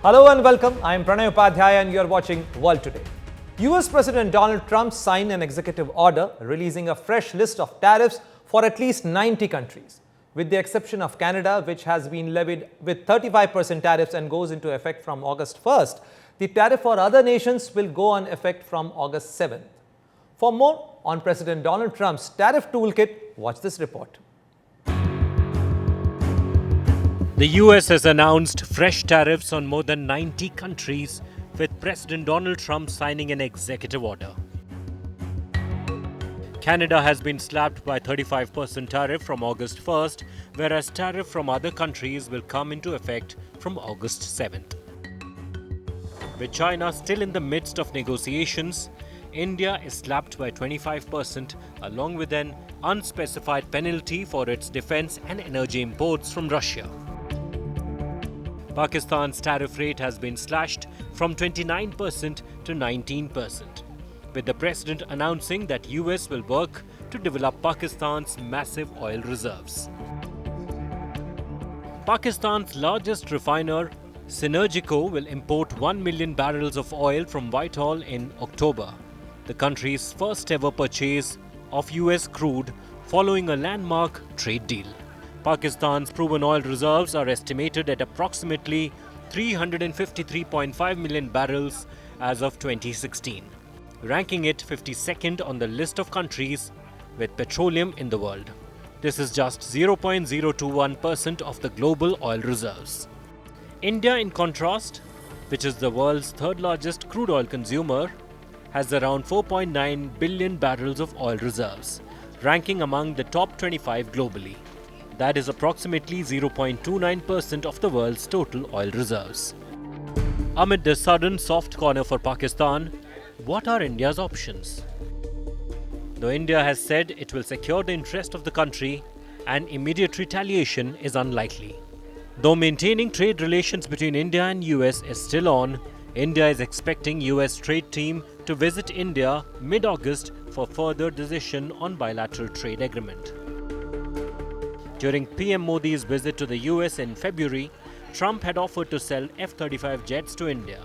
Hello and welcome. I am Pranay Upadhyaya and you are watching World Today. US President Donald Trump signed an executive order releasing a fresh list of tariffs for at least 90 countries, with the exception of Canada, which has been levied with 35% tariffs and goes into effect from August 1st. The tariff for other nations will go on effect from August 7th. For more on President Donald Trump's tariff toolkit, watch this report. The US has announced fresh tariffs on more than 90 countries, with President Donald Trump signing an executive order. Canada has been slapped by 35% tariff from August 1st, whereas tariff from other countries will come into effect from August 7th. With China still in the midst of negotiations, India is slapped by 25% along with an unspecified penalty for its defense and energy imports from Russia. Pakistan's tariff rate has been slashed from 29% to 19%, with the president announcing that US will work to develop Pakistan's massive oil reserves. Pakistan's largest refiner, Synergico, will import 1 million barrels of oil from Whitehall in October, the country's first ever purchase of US crude following a landmark trade deal. Pakistan's proven oil reserves are estimated at approximately 353.5 million barrels as of 2016, ranking it 52nd on the list of countries with petroleum in the world. This is just 0.021% of the global oil reserves. India, in contrast, which is the world's third largest crude oil consumer, has around 4.9 billion barrels of oil reserves, ranking among the top 25 globally. That is approximately 0.29% of the world's total oil reserves. Amid this sudden soft corner for Pakistan, what are India's options? Though India has said it will secure the interest of the country, an immediate retaliation is unlikely. Though maintaining trade relations between India and US is still on, India is expecting US trade team to visit India mid-August for further decision on bilateral trade agreement. During PM Modi's visit to the US in February, Trump had offered to sell F-35 jets to India.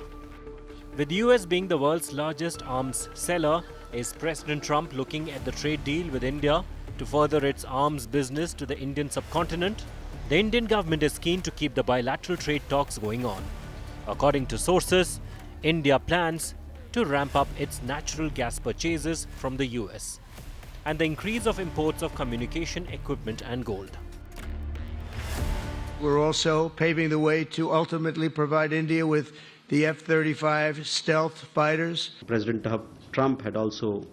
With the US being the world's largest arms seller, is President Trump looking at the trade deal with India to further its arms business to the Indian subcontinent? The Indian government is keen to keep the bilateral trade talks going on. According to sources, India plans to ramp up its natural gas purchases from the US and the increase of imports of communication equipment and gold. We're also paving the way to ultimately provide India with the F-35 stealth fighters. President Trump had also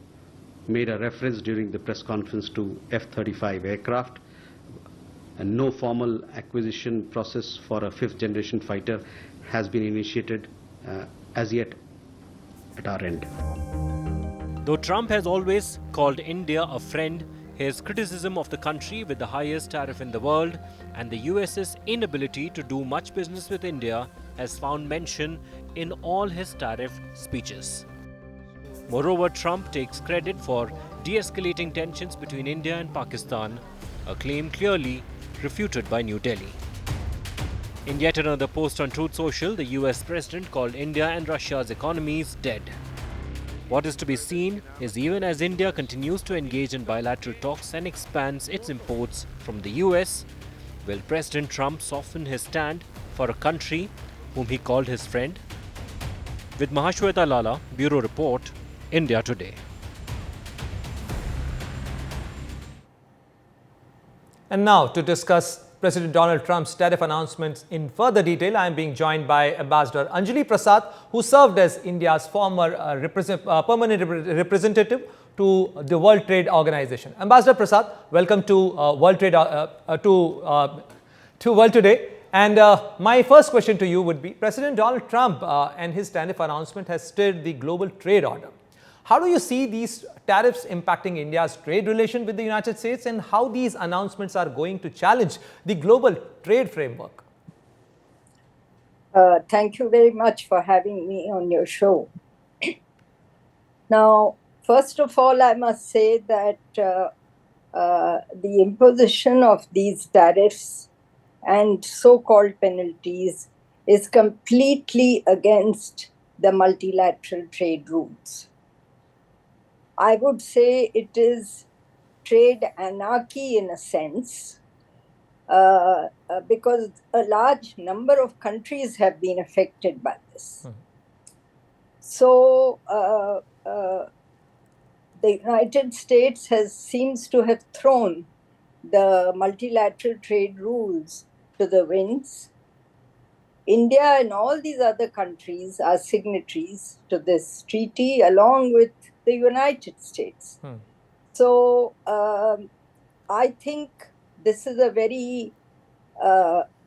made a reference during the press conference to F-35 aircraft, and no formal acquisition process for a fifth-generation fighter has been initiated as yet at our end. Though Trump has always called India a friend, his criticism of the country with the highest tariff in the world and the US's inability to do much business with India has found mention in all his tariff speeches. Moreover, Trump takes credit for de-escalating tensions between India and Pakistan, a claim clearly refuted by New Delhi. In yet another post on Truth Social, the US president called India and Russia's economies dead. What is to be seen is even as India continues to engage in bilateral talks and expands its imports from the US, will President Trump soften his stand for a country whom he called his friend? With Mahashweta Lala, Bureau Report, India Today. And now to discuss President Donald Trump's tariff announcements in further detail, I am being joined by Ambassador Anjali Prasad, who served as India's former permanent representative to the World Trade Organization. Ambassador Prasad, welcome to World Today. And my first question to you would be, President Donald Trump and his tariff announcement has stirred the global trade order. How do you see these tariffs impacting India's trade relation with the United States, and how these announcements are going to challenge the global trade framework? Thank you very much for having me on your show. Now, first of all, I must say that the imposition of these tariffs and so-called penalties is completely against the multilateral trade rules. I would say it is trade anarchy in a sense, because a large number of countries have been affected by this. So the United States seems to have thrown the multilateral trade rules to the winds. India and all these other countries are signatories to this treaty along with the United States. So I think this is a very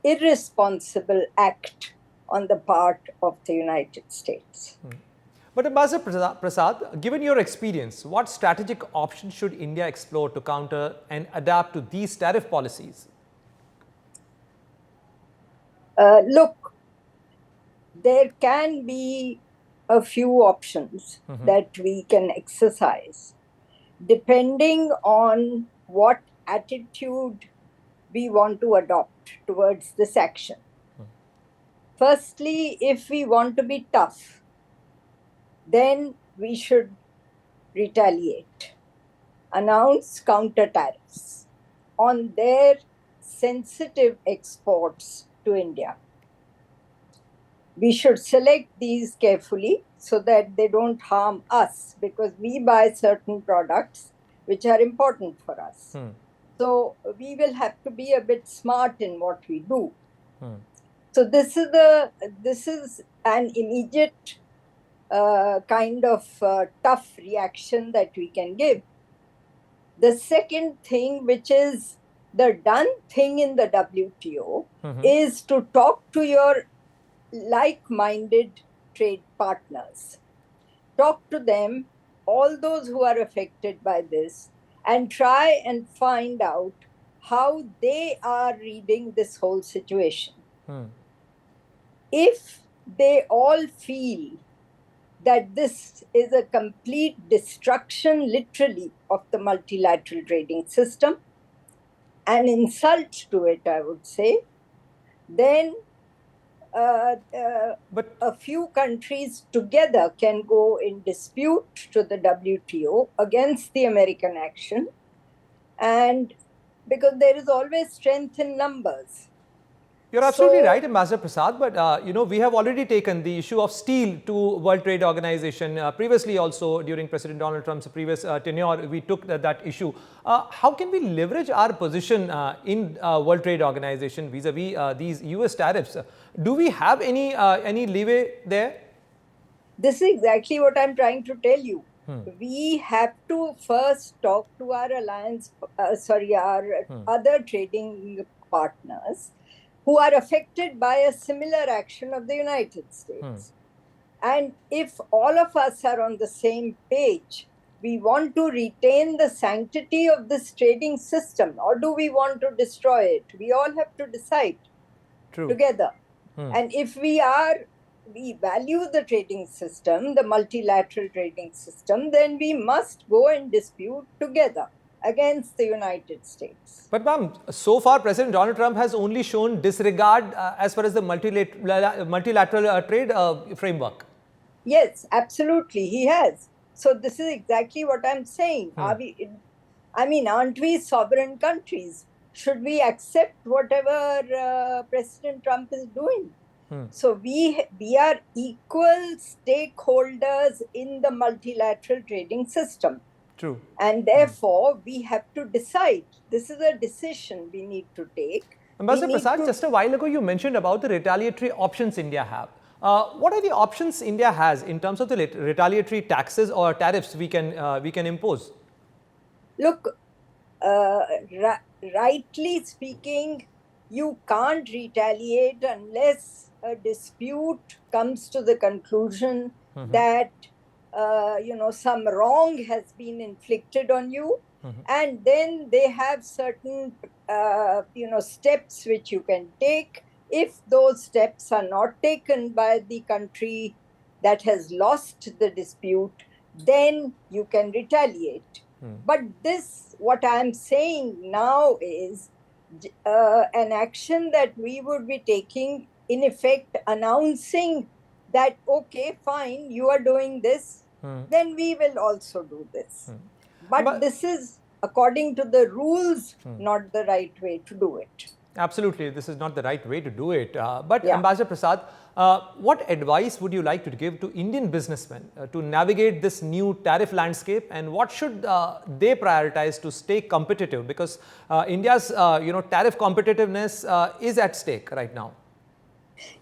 irresponsible act on the part of the United States. But Ambassador Prasad, given your experience, what strategic options should India explore to counter and adapt to these tariff policies? Look, there can be a few options that we can exercise depending on what attitude we want to adopt towards this action. Firstly, if we want to be tough, then we should retaliate, announce counter tariffs on their sensitive exports to India. We should select these carefully so that they don't harm us, because we buy certain products which are important for us. So we will have to be a bit smart in what we do. So this is an immediate kind of tough reaction that we can give. The second thing, which is the done thing in the WTO, is to talk to your like-minded trade partners. Talk to them, all those who are affected by this, and try and find out how they are reading this whole situation. If they all feel that this is a complete destruction, literally, of the multilateral trading system, an insult to it, I would say, then but a few countries together can go in dispute to the WTO against the American action, and because there is always strength in numbers. You're absolutely right, Ambassador Prasad, but we have already taken the issue of steel to World Trade Organization. Previously also, during President Donald Trump's previous tenure, we took that issue. How can we leverage our position in World Trade Organization vis-a-vis these US tariffs? Do we have any leeway there? This is exactly what I'm trying to tell you. We have to first talk to our our other trading partners who are affected by a similar action of the United States. And if all of us are on the same page, we want to retain the sanctity of this trading system, or do we want to destroy it? We all have to decide together. And if we value the trading system, the multilateral trading system, then we must go and dispute together against the United States. But ma'am, so far President Donald Trump has only shown disregard as far as the multilateral trade framework. Yes, absolutely, he has. So this is exactly what I'm saying. Aren't we sovereign countries? Should we accept whatever President Trump is doing? So we are equal stakeholders in the multilateral trading system. True. And therefore, we have to decide. This is a decision we need to take. Ambassador Prasad, just a while ago, you mentioned about the retaliatory options India have. What are the options India has in terms of the retaliatory taxes or tariffs we can impose? Look, rightly speaking, you can't retaliate unless a dispute comes to the conclusion that some wrong has been inflicted on you, and then they have certain steps which you can take. If those steps are not taken by the country that has lost the dispute, then you can retaliate. But what I'm saying now is an action that we would be taking in effect announcing that, okay, fine, you are doing this, then we will also do this. But this is, according to the rules, not the right way to do it. Absolutely, this is not the right way to do it. But Yeah. Ambassador Prasad, what advice would you like to give to Indian businessmen to navigate this new tariff landscape, and what should they prioritize to stay competitive? Because India's tariff competitiveness is at stake right now.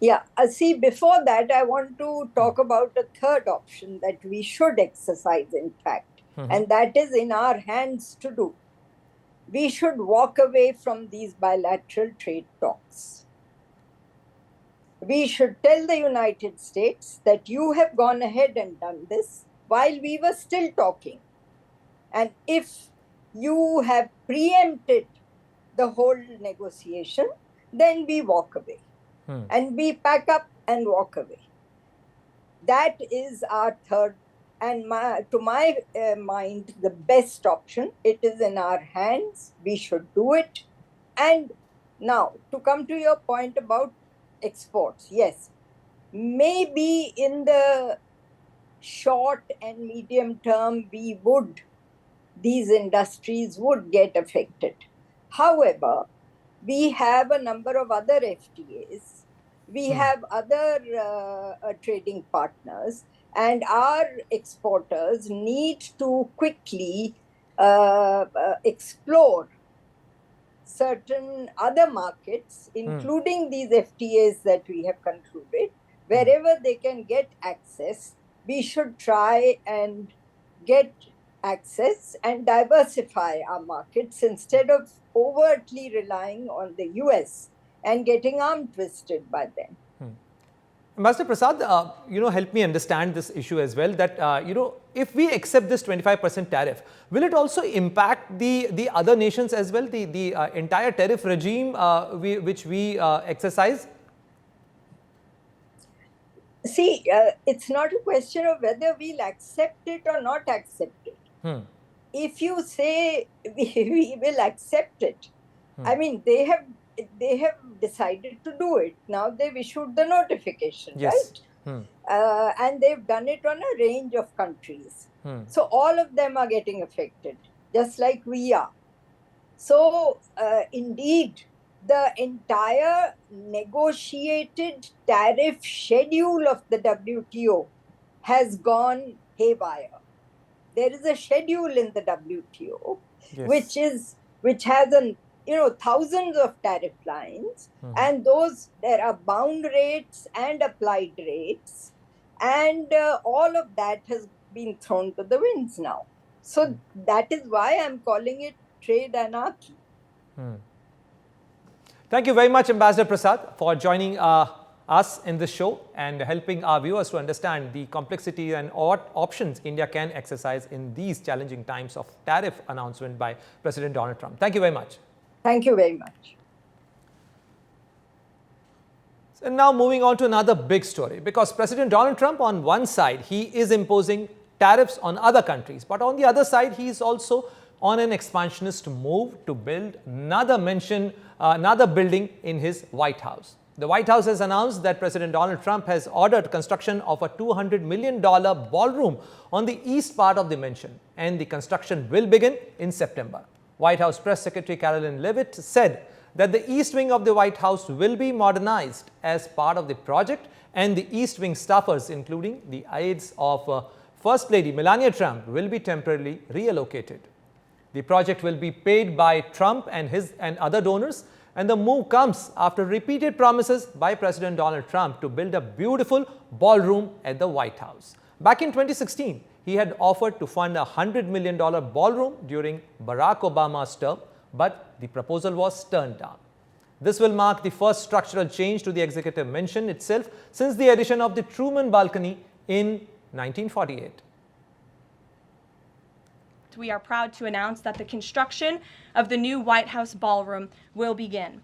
Yeah, see, before that, I want to talk about a third option that we should exercise, in fact, and that is in our hands to do. We should walk away from these bilateral trade talks. We should tell the United States that you have gone ahead and done this while we were still talking. And if you have preempted the whole negotiation, then we walk away. And we pack up and walk away. That is our third, and to my mind, the best option. It is in our hands. We should do it. And now, to come to your point about exports, yes, maybe in the short and medium term, these industries would get affected. However, we have a number of other FTAs. We have other trading partners, and our exporters need to quickly explore certain other markets, including these FTAs that we have concluded. Wherever they can get access, we should try and get access and diversify our markets instead of overtly relying on the US and getting arm twisted by them. Ambassador Prasad, help me understand this issue as well, that, if we accept this 25% tariff, will it also impact the other nations as well, the entire tariff regime which we exercise? See, it's not a question of whether we'll accept it or not accept it. If you say we will accept it, I mean, they have decided to do it. Now they've issued the notification, yes. right? And they've done it on a range of countries. So all of them are getting affected, just like we are. So indeed, the entire negotiated tariff schedule of the WTO has gone haywire. There is a schedule in the WTO, yes, which has thousands of tariff lines, and there are bound rates and applied rates, and all of that has been thrown to the winds now. So that is why I'm calling it trade anarchy. Thank you very much, Ambassador Prasad, for joining us in this show and helping our viewers to understand the complexity and what options India can exercise in these challenging times of tariff announcement by President Donald Trump. Thank you very much. Thank you very much. And now moving on to another big story, because President Donald Trump, on one side, he is imposing tariffs on other countries, but on the other side, he is also on an expansionist move to build another building in his White House. The White House has announced that President Donald Trump has ordered construction of a $200 million ballroom on the east part of the mansion, and the construction will begin in September. White House Press Secretary Caroline Leavitt said that the East Wing of the White House will be modernized as part of the project, and the East Wing staffers, including the aides of First Lady Melania Trump, will be temporarily reallocated. The project will be paid by Trump and other donors, and the move comes after repeated promises by President Donald Trump to build a beautiful ballroom at the White House. Back in 2016, he had offered to fund a $100 million ballroom during Barack Obama's term, but the proposal was turned down. This will mark the first structural change to the executive mansion itself since the addition of the Truman balcony in 1948. We are proud to announce that the construction of the new White House ballroom will begin.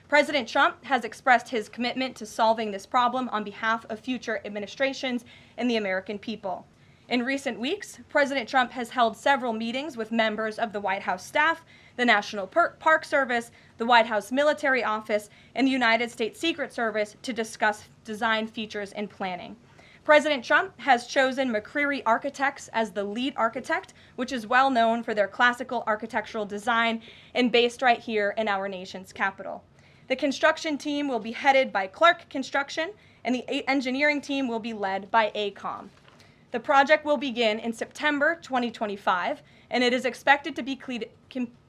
President Trump has expressed his commitment to solving this problem on behalf of future administrations and the American people. In recent weeks, President Trump has held several meetings with members of the White House staff the National Park Service, the White House Military Office, and the United States Secret Service to discuss design features and planning. President Trump has chosen McCreary Architects as the lead architect, which is well known for their classical architectural design and based right here in our nation's capital. The construction team will be headed by Clark Construction, and the engineering team will be led by AECOM. The project will begin in September 2025, and it is expected to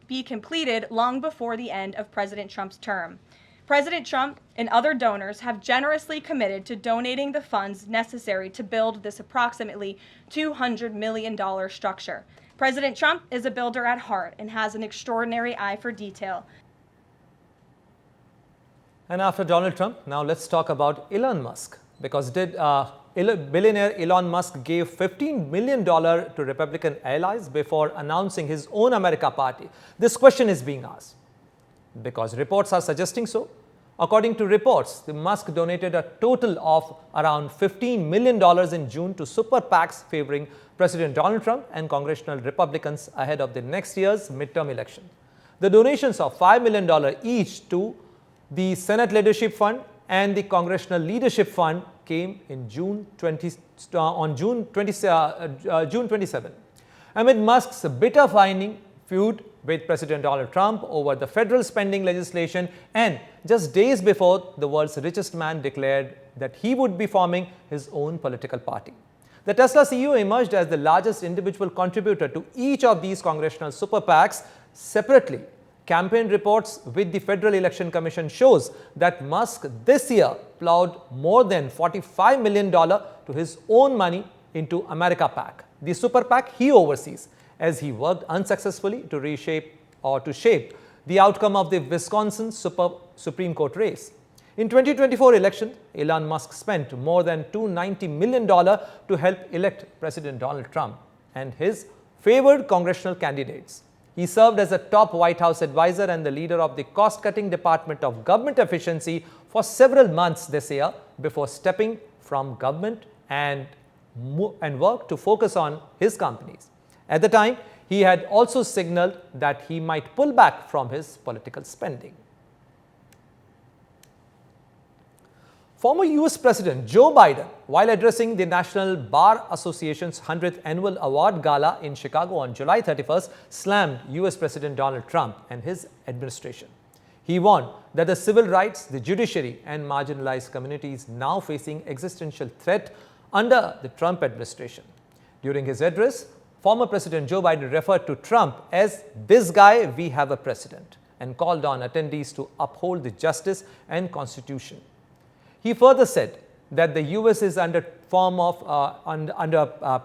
be completed long before the end of President Trump's term. President Trump and other donors have generously committed to donating the funds necessary to build this approximately $200 million structure. President Trump is a builder at heart and has an extraordinary eye for detail. And after Donald Trump, now let's talk about Elon Musk. Because billionaire Elon Musk gave $15 million to Republican allies before announcing his own America party? This question is being asked because reports are suggesting so. According to reports, the Musk donated a total of around $15 million in June to super PACs favoring President Donald Trump and congressional Republicans ahead of the next year's midterm election. The donations of $5 million each to the Senate Leadership Fund and the Congressional Leadership Fund came in June 27. Amid Musk's bitter feud with President Donald Trump over the federal spending legislation, and just days before, the world's richest man declared that he would be forming his own political party. The Tesla CEO emerged as the largest individual contributor to each of these congressional super PACs separately. Campaign reports with the Federal Election Commission shows that Musk this year plowed more than $45 million to his own money into America PAC, the super PAC he oversees, as he worked unsuccessfully to shape the outcome of the Wisconsin Supreme Court race. In 2024 election, Elon Musk spent more than $290 million to help elect President Donald Trump and his favored congressional candidates. He served as a top White House advisor and the leader of the cost-cutting Department of Government Efficiency for several months this year before stepping from government and worked to focus on his companies. At the time, he had also signaled that he might pull back from his political spending. Former US President Joe Biden, while addressing the National Bar Association's 100th Annual Award Gala in Chicago on July 31st, slammed US President Donald Trump and his administration. He warned that the civil rights, the judiciary, and marginalized communities now facing existential threat under the Trump administration. During his address, former President Joe Biden referred to Trump as "this guy, we have a president," and called on attendees to uphold the justice and Constitution. He further said that the US is under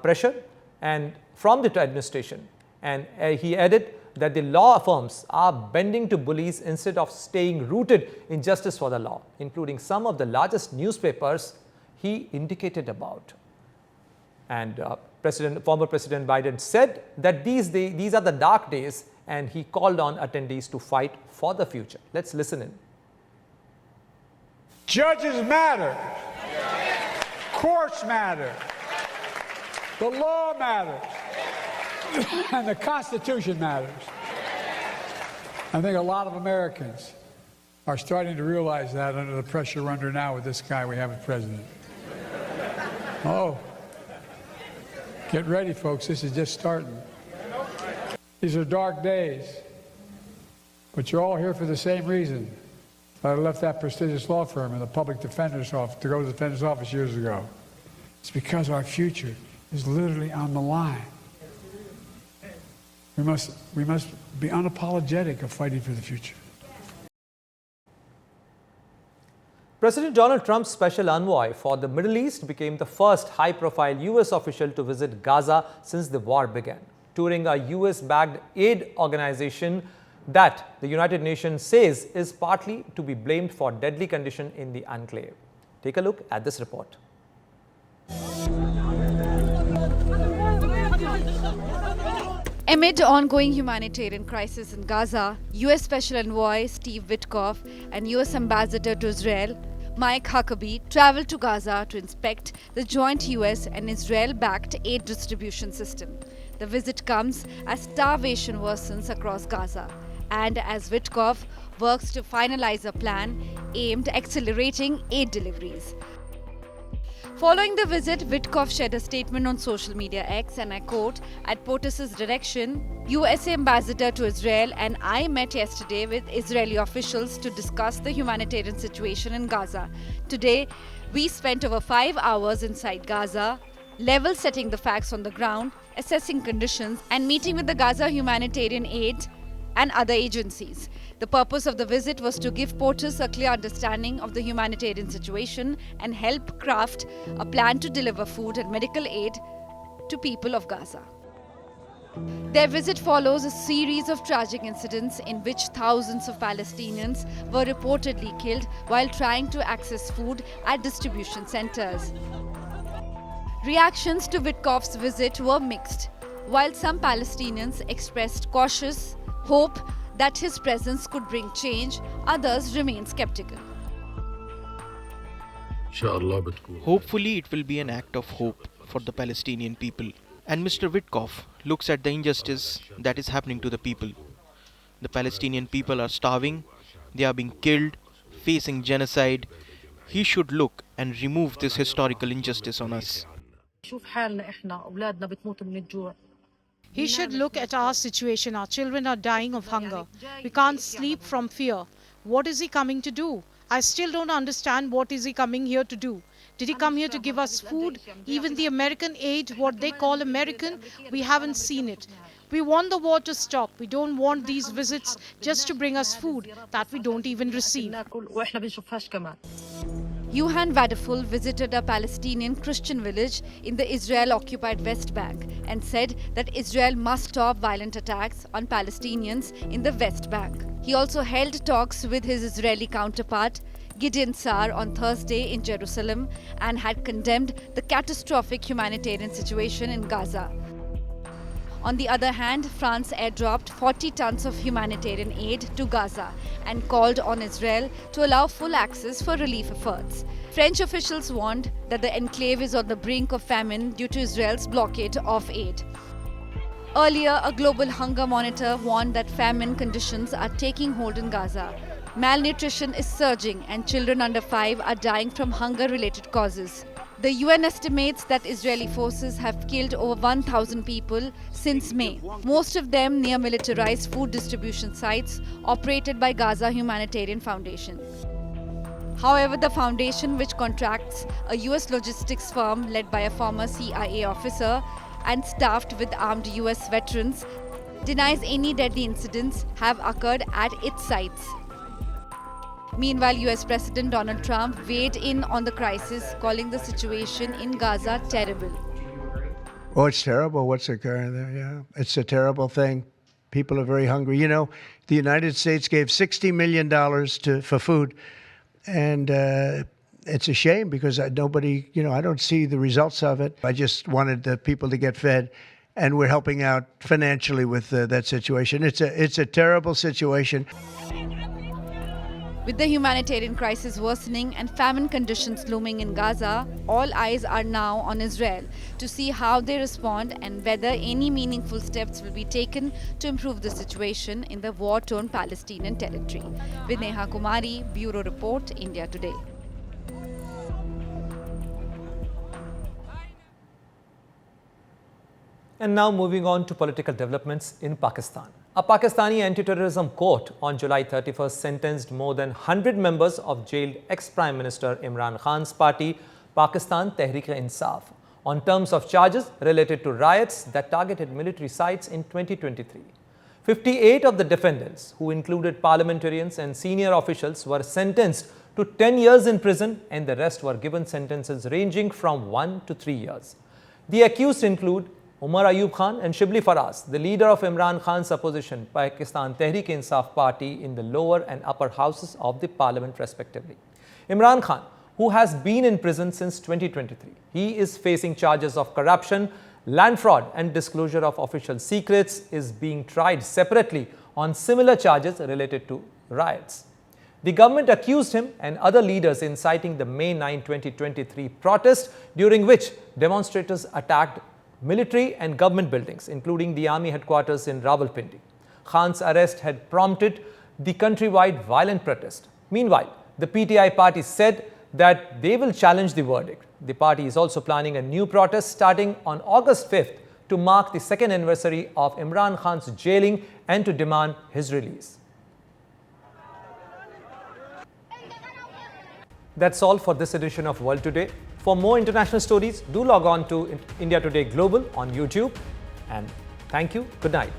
pressure and from the administration, and he added that the law firms are bending to bullies instead of staying rooted in justice for the law, including some of the largest newspapers he indicated about. And former President Biden said that these are the dark days, and he called on attendees to fight for the future. Let's listen in. Judges matter. Courts matter. The law matters. And the Constitution matters. I think a lot of Americans are starting to realize that under the pressure we're under now with this guy we have as president. Oh, get ready, folks. This is just starting. These are dark days. But you're all here for the same reason. I left that prestigious law firm in the public defender's office to go to the defender's office years ago. It's because our future is literally on the line. We must be unapologetic of fighting for the future. President Donald Trump's special envoy for the Middle East became the first high-profile US official to visit Gaza since the war began, touring a US-backed aid organization that the United Nations says is partly to be blamed for deadly condition in the enclave. Take a look at this report. Amid ongoing humanitarian crisis in Gaza, U.S. Special Envoy Steve Witkoff and U.S. Ambassador to Israel Mike Huckabee traveled to Gaza to inspect the joint U.S. and Israel-backed aid distribution system. The visit comes as starvation worsens across Gaza and as Witkoff works to finalize a plan aimed at accelerating aid deliveries. Following the visit, Witkoff shared a statement on social media X, and I quote, "At POTUS's direction, USA Ambassador to Israel and I met yesterday with Israeli officials to discuss the humanitarian situation in Gaza. Today, we spent over 5 hours inside Gaza, level setting the facts on the ground, assessing conditions, and meeting with the Gaza humanitarian aid and other agencies. The purpose of the visit was to give POTUS a clear understanding of the humanitarian situation and help craft a plan to deliver food and medical aid to people of Gaza." Their visit follows a series of tragic incidents in which thousands of Palestinians were reportedly killed while trying to access food at distribution centers. Reactions to Witkoff's visit were mixed. While some Palestinians expressed cautious hope that his presence could bring change, others remain skeptical. Hopefully, it will be an act of hope for the Palestinian people. And Mr. Witkoff looks at the injustice that is happening to the people. The Palestinian people are starving, they are being killed, facing genocide. He should look and remove this historical injustice on us. He should look at our situation. Our children are dying of hunger. We can't sleep from fear. What is he coming to do? I still don't understand what is he coming here to do. Did he come here to give us food? Even the American aid, what they call American, we haven't seen it. We want the war to stop. We don't want these visits just to bring us food that we don't even receive. Johan Wadefull visited a Palestinian Christian village in the Israel-occupied West Bank and said that Israel must stop violent attacks on Palestinians in the West Bank. He also held talks with his Israeli counterpart, Gideon Sa'ar, on Thursday in Jerusalem and had condemned the catastrophic humanitarian situation in Gaza. On the other hand, France airdropped 40 tons of humanitarian aid to Gaza and called on Israel to allow full access for relief efforts. French officials warned that the enclave is on the brink of famine due to Israel's blockade of aid. Earlier, a global hunger monitor warned that famine conditions are taking hold in Gaza. Malnutrition is surging and children under 5 are dying from hunger-related causes. The UN estimates that Israeli forces have killed over 1,000 people since May, most of them near militarized food distribution sites operated by Gaza Humanitarian Foundation. However, the foundation, which contracts a US logistics firm led by a former CIA officer and staffed with armed US veterans, denies any deadly incidents have occurred at its sites. Meanwhile, US President Donald Trump weighed in on the crisis, calling the situation in Gaza terrible. Oh, it's terrible what's occurring there, yeah. It's a terrible thing. People are very hungry. You know, the United States gave $60 million for food, and it's a shame because nobody, I don't see the results of it. I just wanted the people to get fed, and we're helping out financially with that situation. It's a terrible situation. With the humanitarian crisis worsening and famine conditions looming in Gaza, all eyes are now on Israel to see how they respond and whether any meaningful steps will be taken to improve the situation in the war-torn Palestinian territory. With Neha Kumari, Bureau Report, India Today. And now moving on to political developments in Pakistan. A Pakistani anti-terrorism court on July 31st sentenced more than 100 members of jailed ex-Prime Minister Imran Khan's party, Pakistan Tehreek-e-Insaf, on terms of charges related to riots that targeted military sites in 2023. 58 of the defendants, who included parliamentarians and senior officials, were sentenced to 10 years in prison, and the rest were given sentences ranging from 1 to 3 years. The accused include Umar Ayub Khan and Shibli Faraz, the leader of Imran Khan's opposition Pakistan Tehreek-e-Insaf party, in the lower and upper houses of the parliament respectively. Imran Khan, who has been in prison since 2023, he is facing charges of corruption, land fraud and disclosure of official secrets, is being tried separately on similar charges related to riots. The government accused him and other leaders inciting the May 9, 2023 protest, during which demonstrators attacked military and government buildings, including the army headquarters in Rawalpindi. Khan's arrest had prompted the countrywide violent protest. Meanwhile, the PTI party said that they will challenge the verdict. The party is also planning a new protest starting on August 5th to mark the second anniversary of Imran Khan's jailing and to demand his release. That's all for this edition of World Today. For more international stories, do log on to India Today Global on YouTube. And thank you. Good night.